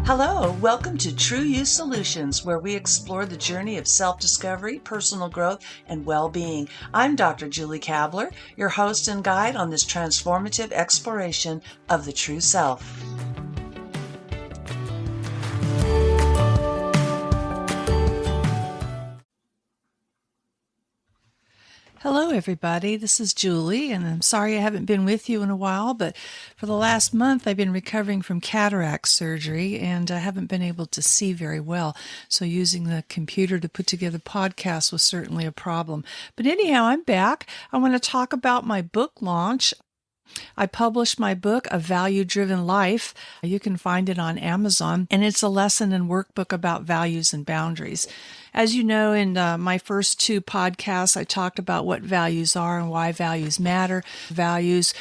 Hello, welcome to True You Solutions, where we explore the journey of self-discovery, personal growth, and well-being. I'm Dr. Julie Kabler, your host and guide on this transformative exploration of the true self. Hello, everybody. This is Julie, and I'm sorry I haven't been with you in a while, but for the last month I've been recovering from cataract surgery, and I haven't been able to see very well. So using the computer to put together podcasts was certainly a problem. But anyhow, I'm back. I want to talk about my book launch. I published my book, A Value-Driven Life. You can find it on Amazon, and it's a lesson and workbook about values and boundaries. As you know, in my first two podcasts, I talked about what values are and why values matter. Values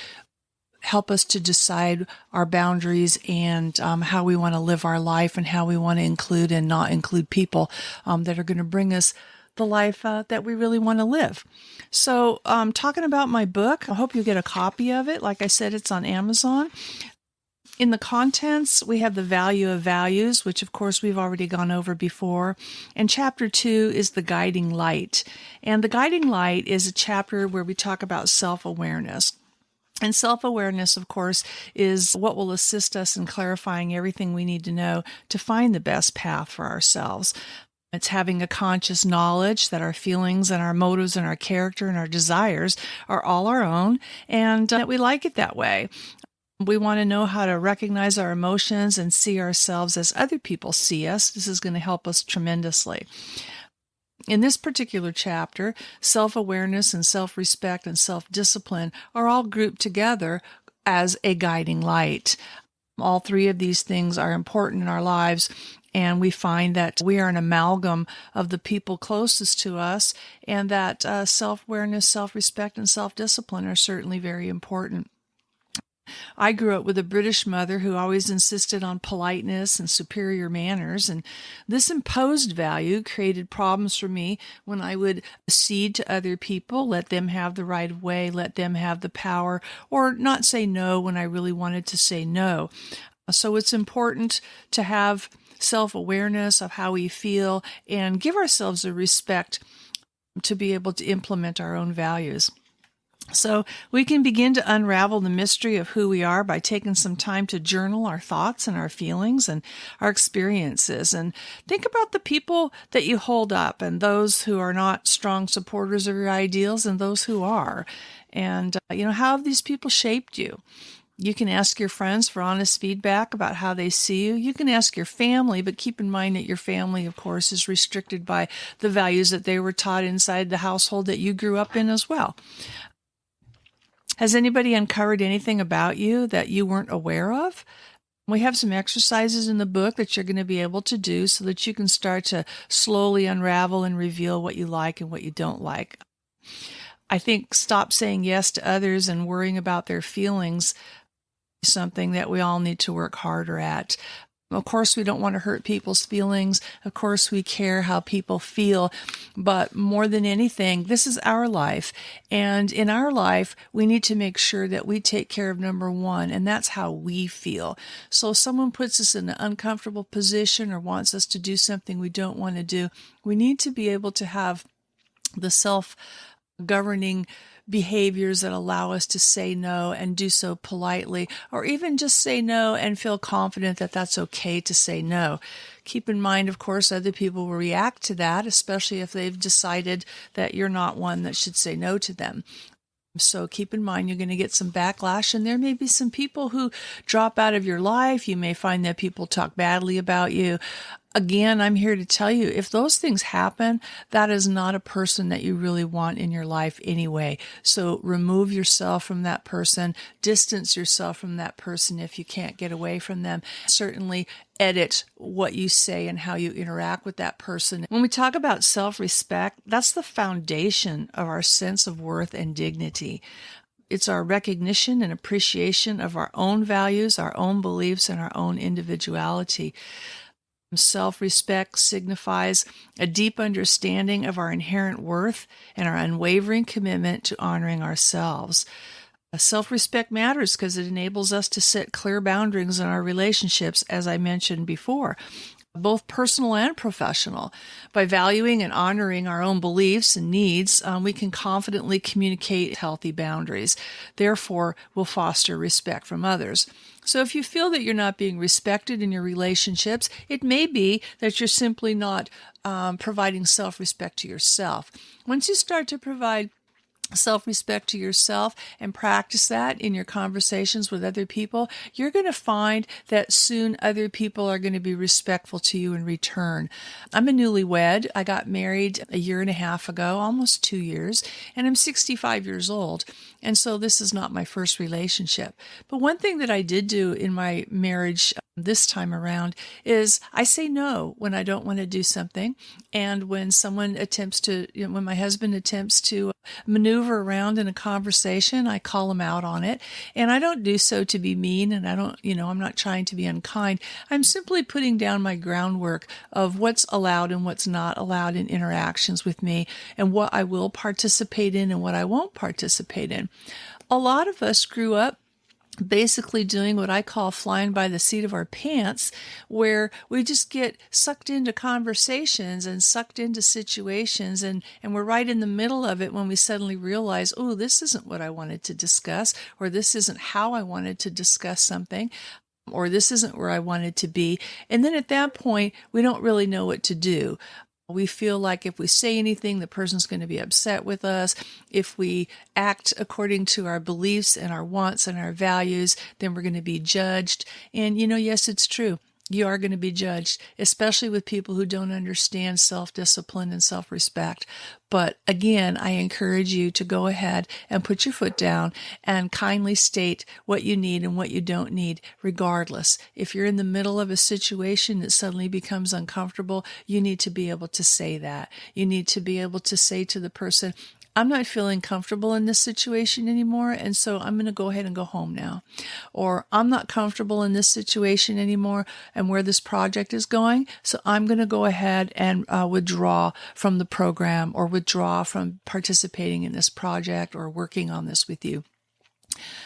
help us to decide our boundaries and how we want to live our life and how we want to include and not include people that are going to bring us the life that we really want to live. So talking about my book, I hope you get a copy of it. Like I said, it's on Amazon. In the contents, we have the value of values, which of course we've already gone over before. And chapter 2 is the guiding light. And the guiding light is a chapter where we talk about self-awareness. And self-awareness, of course, is what will assist us in clarifying everything we need to know to find the best path for ourselves. It's having a conscious knowledge that our feelings and our motives and our character and our desires are all our own, and that we like it that way. We want to know how to recognize our emotions and see ourselves as other people see us. This is going to help us tremendously. In this particular chapter, self-awareness and self-respect and self-discipline are all grouped together as a guiding light. All three of these things are important in our lives, and we find that we are an amalgam of the people closest to us, and that self-awareness, self-respect, and self-discipline are certainly very important. I grew up with a British mother who always insisted on politeness and superior manners, and this imposed value created problems for me when I would cede to other people, let them have the right of way, let them have the power, or not say no when I really wanted to say no. So it's important to have self-awareness of how we feel and give ourselves a respect to be able to implement our own values. So we can begin to unravel the mystery of who we are by taking some time to journal our thoughts and our feelings and our experiences. And think about the people that you hold up and those who are not strong supporters of your ideals and those who are. And, how have these people shaped you? You can ask your friends for honest feedback about how they see you. You can ask your family, but keep in mind that your family, of course, is restricted by the values that they were taught inside the household that you grew up in as well. Has anybody uncovered anything about you that you weren't aware of? We have some exercises in the book that you're going to be able to do so that you can start to slowly unravel and reveal what you like and what you don't like. I think stop saying yes to others and worrying about their feelings is something that we all need to work harder at. Of course, we don't want to hurt people's feelings. Of course, we care how people feel. But more than anything, this is our life. And in our life, we need to make sure that we take care of number one, and that's how we feel. So if someone puts us in an uncomfortable position or wants us to do something we don't want to do, we need to be able to have the self-governing behaviors that allow us to say no and do so politely, or even just say no and feel confident that that's okay to say no. Keep in mind, of course, other people will react to that, especially if they've decided that you're not one that should say no to them. So keep in mind you're going to get some backlash, and there may be some people who drop out of your life. You may find that people talk badly about you. Again, I'm here to tell you, if those things happen, that is not a person that you really want in your life anyway. So remove yourself from that person, distance yourself from that person if you can't get away from them. Certainly edit what you say and how you interact with that person. When we talk about self-respect, that's the foundation of our sense of worth and dignity. It's our recognition and appreciation of our own values, our own beliefs, and our own individuality. Self-respect signifies a deep understanding of our inherent worth and our unwavering commitment to honoring ourselves. Self-respect matters because it enables us to set clear boundaries in our relationships, as I mentioned before, both personal and professional. By valuing and honoring our own beliefs and needs, we can confidently communicate healthy boundaries. Therefore, we'll foster respect from others. So if you feel that you're not being respected in your relationships, it may be that you're simply not providing self-respect to yourself. Once you start to provide self-respect to yourself and practice that in your conversations with other people, you're going to find that soon other people are going to be respectful to you in return. I'm a newlywed. I got married a year and a half ago, almost 2 years, and I'm 65 years old. And so this is not my first relationship. But one thing that I did do in my marriage this time around is I say no when I don't want to do something. And when when my husband attempts to maneuver around in a conversation, I call him out on it. And I don't do so to be mean, and I'm not trying to be unkind. I'm simply putting down my groundwork of what's allowed and what's not allowed in interactions with me, and what I will participate in and what I won't participate in. A lot of us grew up basically doing what I call flying by the seat of our pants, where we just get sucked into conversations and sucked into situations, and we're right in the middle of it when we suddenly realize, oh, this isn't what I wanted to discuss, or this isn't how I wanted to discuss something, or this isn't where I wanted to be. And then at that point, we don't really know what to do. We feel like if we say anything, the person's going to be upset with us. If we act according to our beliefs and our wants and our values, then we're going to be judged. And, yes, it's true. You are going to be judged, especially with people who don't understand self-discipline and self-respect. But again, I encourage you to go ahead and put your foot down and kindly state what you need and what you don't need, regardless. If you're in the middle of a situation that suddenly becomes uncomfortable, you need to be able to say that. You need to be able to say to the person, I'm not feeling comfortable in this situation anymore, and so I'm going to go ahead and go home now. Or I'm not comfortable in this situation anymore and where this project is going, so I'm going to go ahead and withdraw from the program, or withdraw from participating in this project or working on this with you.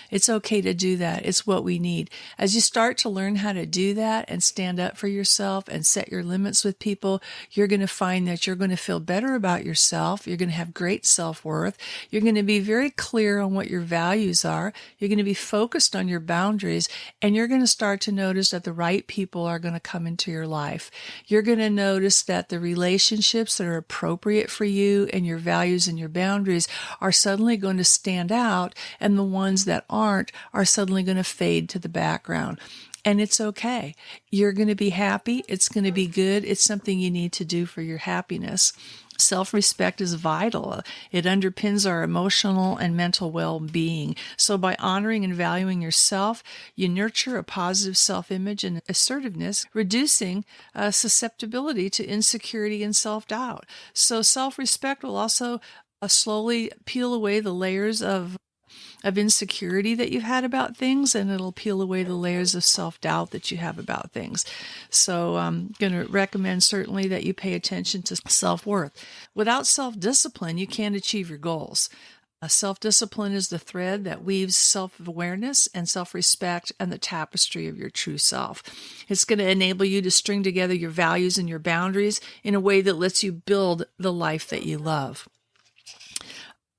It's okay to do that. It's what we need. As you start to learn how to do that and stand up for yourself and set your limits with people, you're going to find that you're going to feel better about yourself. You're going to have great self-worth. You're going to be very clear on what your values are. You're going to be focused on your boundaries, and you're going to start to notice that the right people are going to come into your life. You're going to notice that the relationships that are appropriate for you and your values and your boundaries are suddenly going to stand out, and the ones that aren't are suddenly going to fade to the background. And it's okay. You're going to be happy. It's going to be good. It's something you need to do for your happiness. Self-respect is vital. It underpins our emotional and mental well-being. So by honoring and valuing yourself, you nurture a positive self-image and assertiveness, reducing susceptibility to insecurity and self-doubt. So self-respect will also slowly peel away the layers of insecurity that you've had about things, and it'll peel away the layers of self-doubt that you have about things. So I'm going to recommend certainly that you pay attention to self-worth. Without self-discipline, you can't achieve your goals. Self-discipline is the thread that weaves self-awareness and self-respect and the tapestry of your true self. It's going to enable you to string together your values and your boundaries in a way that lets you build the life that you love.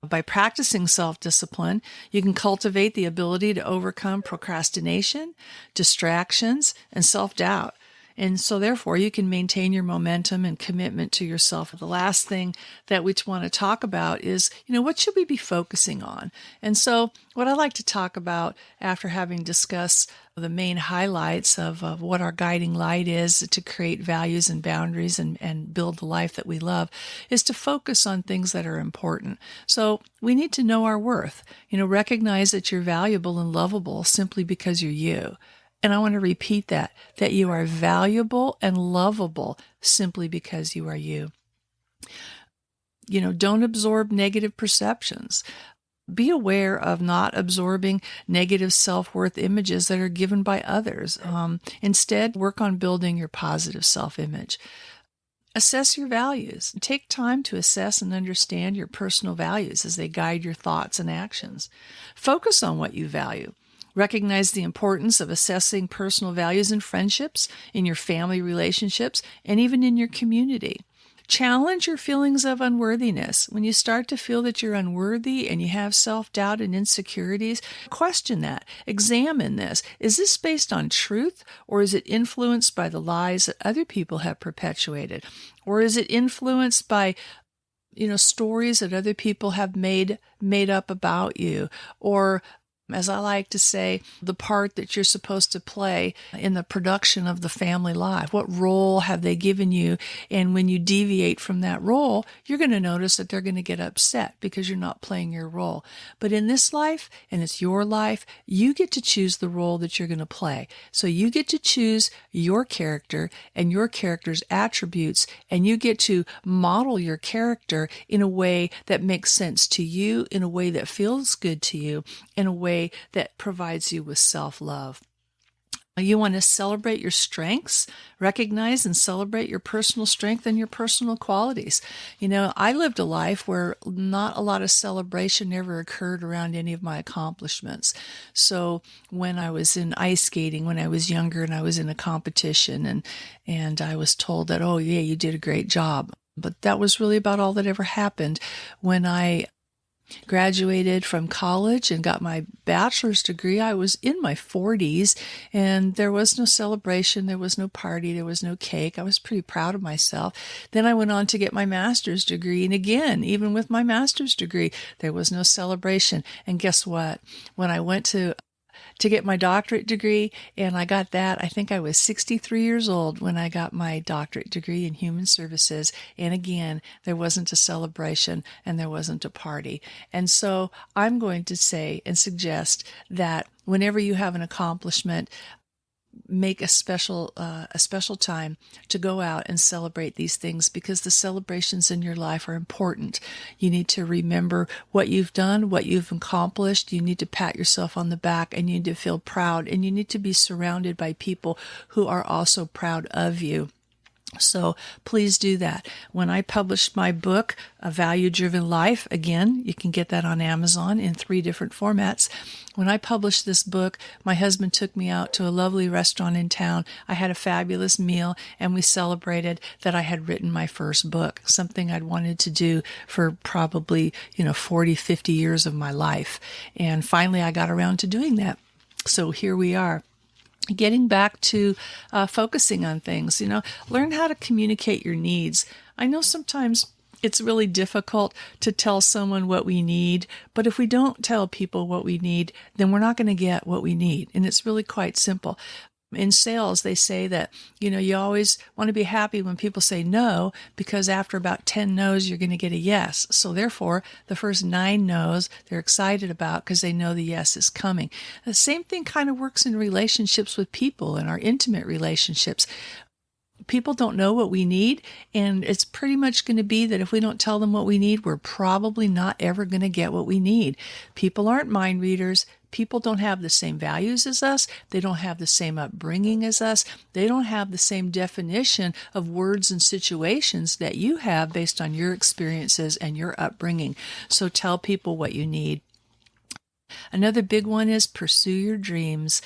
By practicing self-discipline, you can cultivate the ability to overcome procrastination, distractions, and self-doubt. And so therefore, you can maintain your momentum and commitment to yourself. The last thing that we want to talk about is, what should we be focusing on? And so what I like to talk about after having discussed the main highlights of what our guiding light is to create values and boundaries and build the life that we love is to focus on things that are important. So we need to know our worth, recognize that you're valuable and lovable simply because you're you. And I want to repeat that you are valuable and lovable simply because you are you. Don't absorb negative perceptions. Be aware of not absorbing negative self-worth images that are given by others. Instead, work on building your positive self-image. Assess your values. Take time to assess and understand your personal values as they guide your thoughts and actions. Focus on what you value. Recognize the importance of assessing personal values in friendships, in your family relationships, and even in your community. Challenge your feelings of unworthiness. When you start to feel that you're unworthy and you have self-doubt and insecurities, question that. Examine this. Is this based on truth, or is it influenced by the lies that other people have perpetuated? Or is it influenced by stories that other people have made up about you? Or, as I like to say, the part that you're supposed to play in the production of the family life. What role have they given you? And when you deviate from that role, you're going to notice that they're going to get upset because you're not playing your role. But in this life, and it's your life, you get to choose the role that you're going to play. So you get to choose your character and your character's attributes, and you get to model your character in a way that makes sense to you, in a way that feels good to you, in a way that provides you with self-love. You want to celebrate your strengths, recognize and celebrate your personal strength and your personal qualities. I lived a life where not a lot of celebration ever occurred around any of my accomplishments. So when I was in ice skating, when I was younger and I was in a competition and I was told that, oh yeah, you did a great job. But that was really about all that ever happened. When I graduated from college and got my bachelor's degree, I was in my 40s, and there was no celebration, there was no party, there was no cake. I was pretty proud of myself. Then I went on to get my master's degree, and again, even with my master's degree, there was no celebration. And guess what? When I went to get my doctorate degree, and I got that. I think I was 63 years old when I got my doctorate degree in human services. And again, there wasn't a celebration and there wasn't a party. And so I'm going to say and suggest that whenever you have an accomplishment, make a special time to go out and celebrate these things, because the celebrations in your life are important. You need to remember what you've done, what you've accomplished. You need to pat yourself on the back, and you need to feel proud, and you need to be surrounded by people who are also proud of you. So please do that. When I published my book, A Value-Driven Life, again, you can get that on Amazon in 3 different formats. When I published this book, my husband took me out to a lovely restaurant in town. I had a fabulous meal, and we celebrated that I had written my first book, something I'd wanted to do for probably, 40, 50 years of my life. And finally, I got around to doing that. So here we are. Getting back to focusing on things, learn how to communicate your needs. I know sometimes it's really difficult to tell someone what we need, but if we don't tell people what we need, then we're not going to get what we need. And it's really quite simple. In sales, they say that, you always want to be happy when people say no, because after about 10 no's, you're going to get a yes. So therefore, the first 9 no's, they're excited about because they know the yes is coming. The same thing kind of works in relationships with people, in our intimate relationships. People don't know what we need, and it's pretty much going to be that if we don't tell them what we need, we're probably not ever going to get what we need. People aren't mind readers. People don't have the same values as us. They don't have the same upbringing as us. They don't have the same definition of words and situations that you have based on your experiences and your upbringing. So tell people what you need. Another big one is pursue your dreams.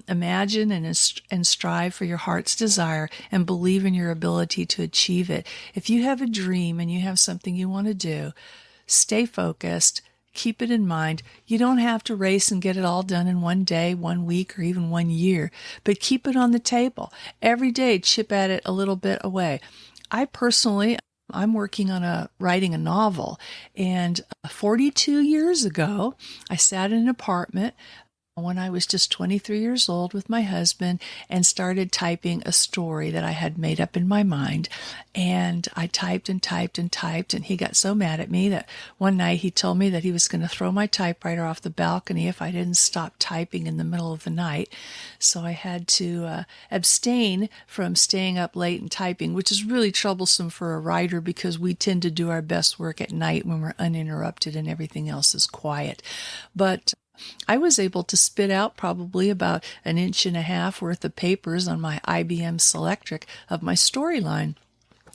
Imagine and strive for your heart's desire, and believe in your ability to achieve it. If you have a dream and you have something you want to do, stay focused. Keep it in mind. You don't have to race and get it all done in one day, 1 week, or even 1 year, but keep it on the table. Every day, chip at it a little bit away. I'm working on writing a novel, and 42 years ago, I sat in an apartment when I was just 23 years old with my husband and started typing a story that I had made up in my mind. And I typed and typed and typed, and he got so mad at me that one night he told me that he was going to throw my typewriter off the balcony if I didn't stop typing in the middle of the night. So I had to abstain from staying up late and typing, which is really troublesome for a writer because we tend to do our best work at night when we're uninterrupted and everything else is quiet. But I was able to spit out probably about 1.5 inches worth of papers on my IBM Selectric of my storyline.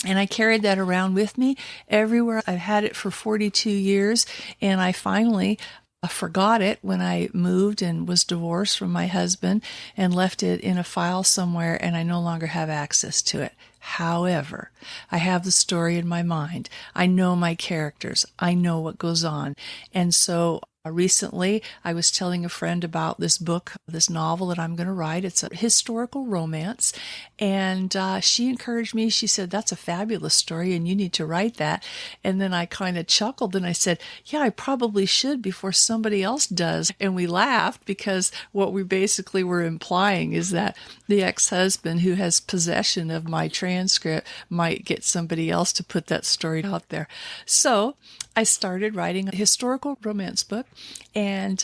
And I carried that around with me everywhere. I've had it for 42 years, and I finally forgot it when I moved and was divorced from my husband and left it in a file somewhere, and I no longer have access to it. However, I have the story in my mind. I know my characters. I know what goes on. And so recently, I was telling a friend about this book, this novel that I'm going to write. It's a historical romance. And she encouraged me. She said, "That's a fabulous story and you need to write that." And then I kind of chuckled and I said, "Yeah, I probably should before somebody else does." And we laughed because what we basically were implying is that the ex-husband who has possession of my transcript might get somebody else to put that story out there. So I started writing a historical romance book, and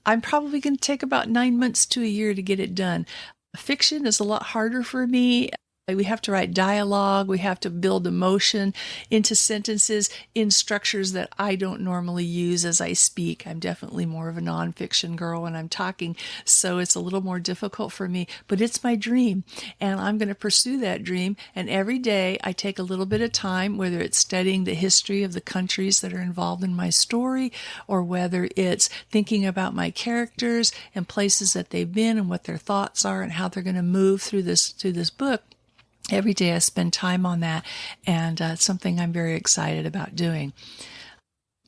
I'm probably going to take about 9 months to a year to get it done. Fiction is a lot harder for me. We have to write dialogue. We have to build emotion into sentences in structures that I don't normally use as I speak. I'm definitely more of a nonfiction girl when I'm talking, so it's a little more difficult for me, but it's my dream, and I'm going to pursue that dream. And every day I take a little bit of time, whether it's studying the history of the countries that are involved in my story, or whether it's thinking about my characters and places that they've been and what their thoughts are and how they're going to move through this book. Every day I spend time on that, and it's something I'm very excited about doing.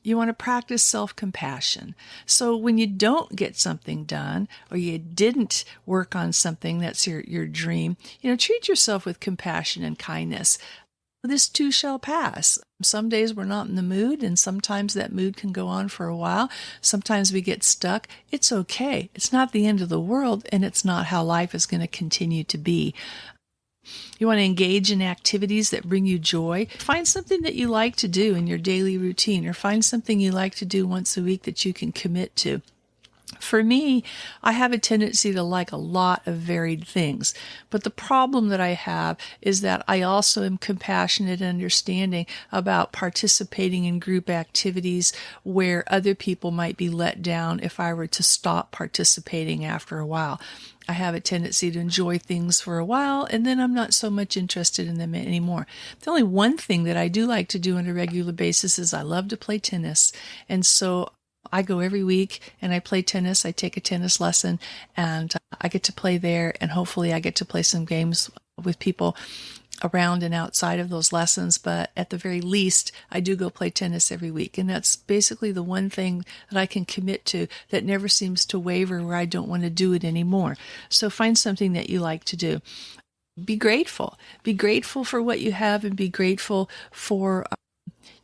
You want to practice self-compassion. So when you don't get something done, or you didn't work on something that's your dream, treat yourself with compassion and kindness. This too shall pass. Some days we're not in the mood, and sometimes that mood can go on for a while. Sometimes we get stuck. It's okay. It's not the end of the world, and it's not how life is going to continue to be. You want to engage in activities that bring you joy. Find something that you like to do in your daily routine, or find something you like to do once a week that you can commit to. For me, I have a tendency to like a lot of varied things, but the problem that I have is that I also am compassionate and understanding about participating in group activities where other people might be let down if I were to stop participating after a while. I have a tendency to enjoy things for a while, and then I'm not so much interested in them anymore. The only one thing that I do like to do on a regular basis is I love to play tennis, and so I go every week and I play tennis. I take a tennis lesson, and I get to play there, and hopefully I get to play some games with people around and outside of those lessons. But at the very least, I do go play tennis every week. And that's basically the one thing that I can commit to that never seems to waver where I don't want to do it anymore. So find something that you like to do. Be grateful. Be grateful for what you have, and be grateful for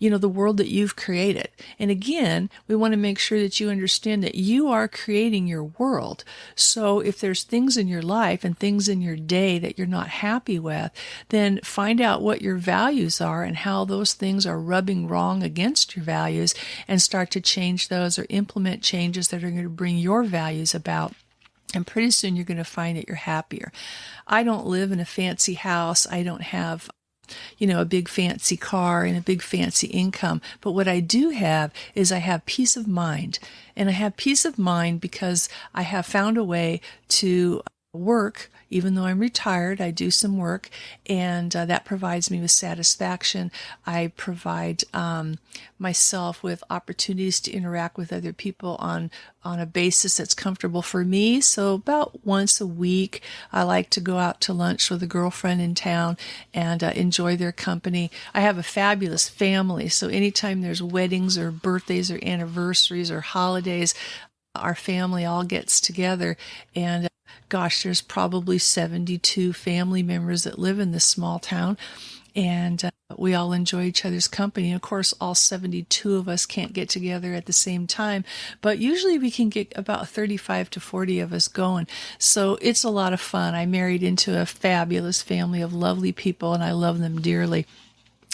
the world that you've created. And again, we want to make sure that you understand that you are creating your world. So if there's things in your life and things in your day that you're not happy with, then find out what your values are and how those things are rubbing wrong against your values, and start to change those or implement changes that are going to bring your values about. And pretty soon you're going to find that you're happier. I don't live in a fancy house. I don't have a big fancy car and a big fancy income. But what I do have is I have peace of mind. And I have peace of mind because I have found a way to work. Even though I'm retired, I do some work, and that provides me with satisfaction. I provide myself with opportunities to interact with other people on a basis that's comfortable for me. So about once a week, I like to go out to lunch with a girlfriend in town and enjoy their company. I have a fabulous family, so anytime there's weddings or birthdays or anniversaries or holidays, our family all gets together, and gosh, there's probably 72 family members that live in this small town, and we all enjoy each other's company. Of course, all 72 of us can't get together at the same time, but usually we can get about 35 to 40 of us going. So it's a lot of fun. I married into a fabulous family of lovely people, and I love them dearly.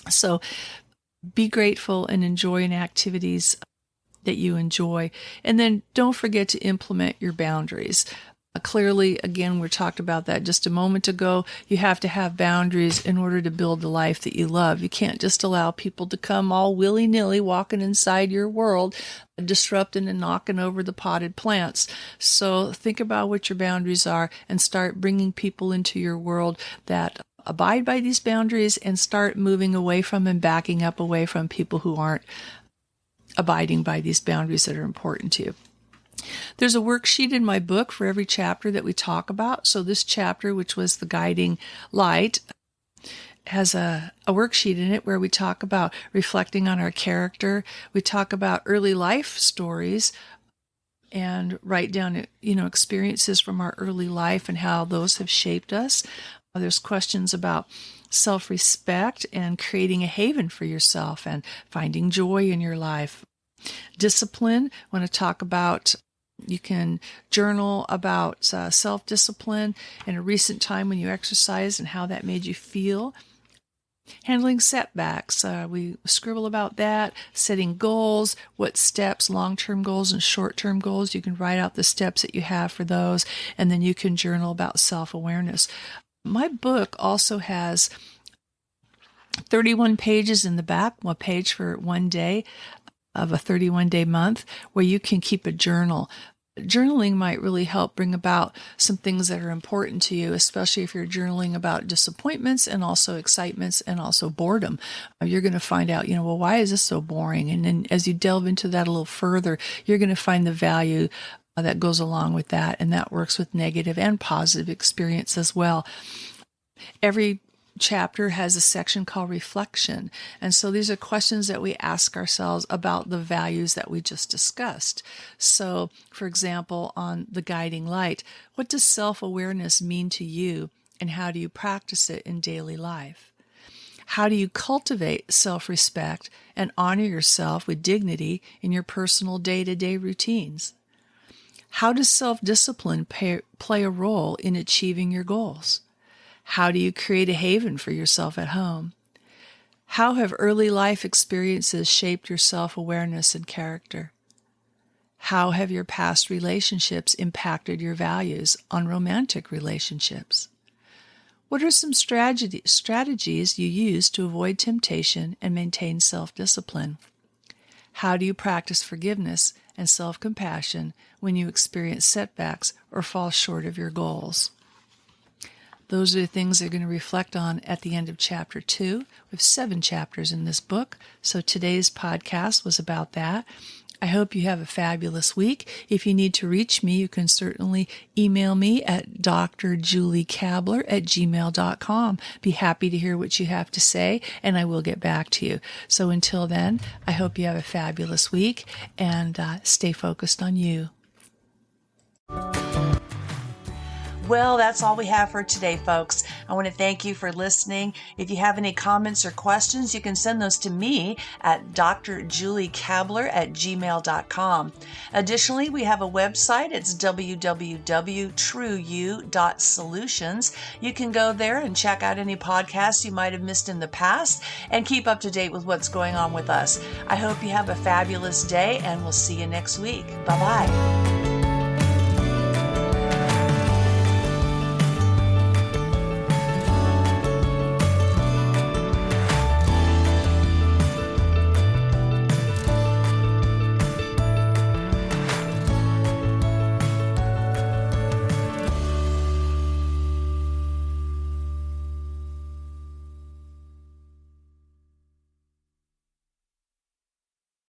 So be grateful and enjoy in activities that you enjoy. And then don't forget to implement your boundaries. Clearly, again, we talked about that just a moment ago. You have to have boundaries in order to build the life that you love. You can't just allow people to come all willy-nilly walking inside your world, disrupting and knocking over the potted plants. So think about what your boundaries are and start bringing people into your world that abide by these boundaries and start moving away from and backing up away from people who aren't abiding by these boundaries that are important to you. There's a worksheet in my book for every chapter that we talk about. So this chapter, which was the guiding light, has a worksheet in it where we talk about reflecting on our character. We talk about early life stories and write down, experiences from our early life and how those have shaped us. There's questions about self-respect and creating a haven for yourself and finding joy in your life. Discipline, I want to talk about, you can journal about self-discipline in a recent time when you exercised and how that made you feel. Handling setbacks, we scribble about that. Setting goals, what steps, long-term goals and short-term goals. You can write out the steps that you have for those, and then you can journal about self-awareness. My book also has 31 pages in the back, one page for one day of a 31-day month, where you can keep a journal. Journaling might really help bring about some things that are important to you, especially if you're journaling about disappointments and also excitements and also boredom. You're going to find out, well, why is this so boring? And then as you delve into that a little further, you're going to find the value that goes along with that, and that works with negative and positive experience as well. Every chapter has a section called reflection. And so these are questions that we ask ourselves about the values that we just discussed. So, for example, on the guiding light, what does self-awareness mean to you, and how do you practice it in daily life? How do you cultivate self-respect and honor yourself with dignity in your personal day-to-day routines? How does self-discipline play a role in achieving your goals? How do you create a haven for yourself at home? How have early life experiences shaped your self-awareness and character? How have your past relationships impacted your values on romantic relationships? What are some strategies you use to avoid temptation and maintain self-discipline? How do you practice forgiveness and self-compassion when you experience setbacks or fall short of your goals? Those are the things they're going to reflect on at the end of chapter 2. We have 7 chapters in this book, so today's podcast was about that. I hope you have a fabulous week. If you need to reach me, you can certainly email me at drjuliekabler@gmail.com. Be happy to hear what you have to say, and I will get back to you. So until then, I hope you have a fabulous week, and stay focused on you. Well, that's all we have for today, folks. I want to thank you for listening. If you have any comments or questions, you can send those to me at drjuliekabler@gmail.com. Additionally, we have a website. It's www.trueyou.solutions. You can go there and check out any podcasts you might have missed in the past and keep up to date with what's going on with us. I hope you have a fabulous day, and we'll see you next week. Bye-bye.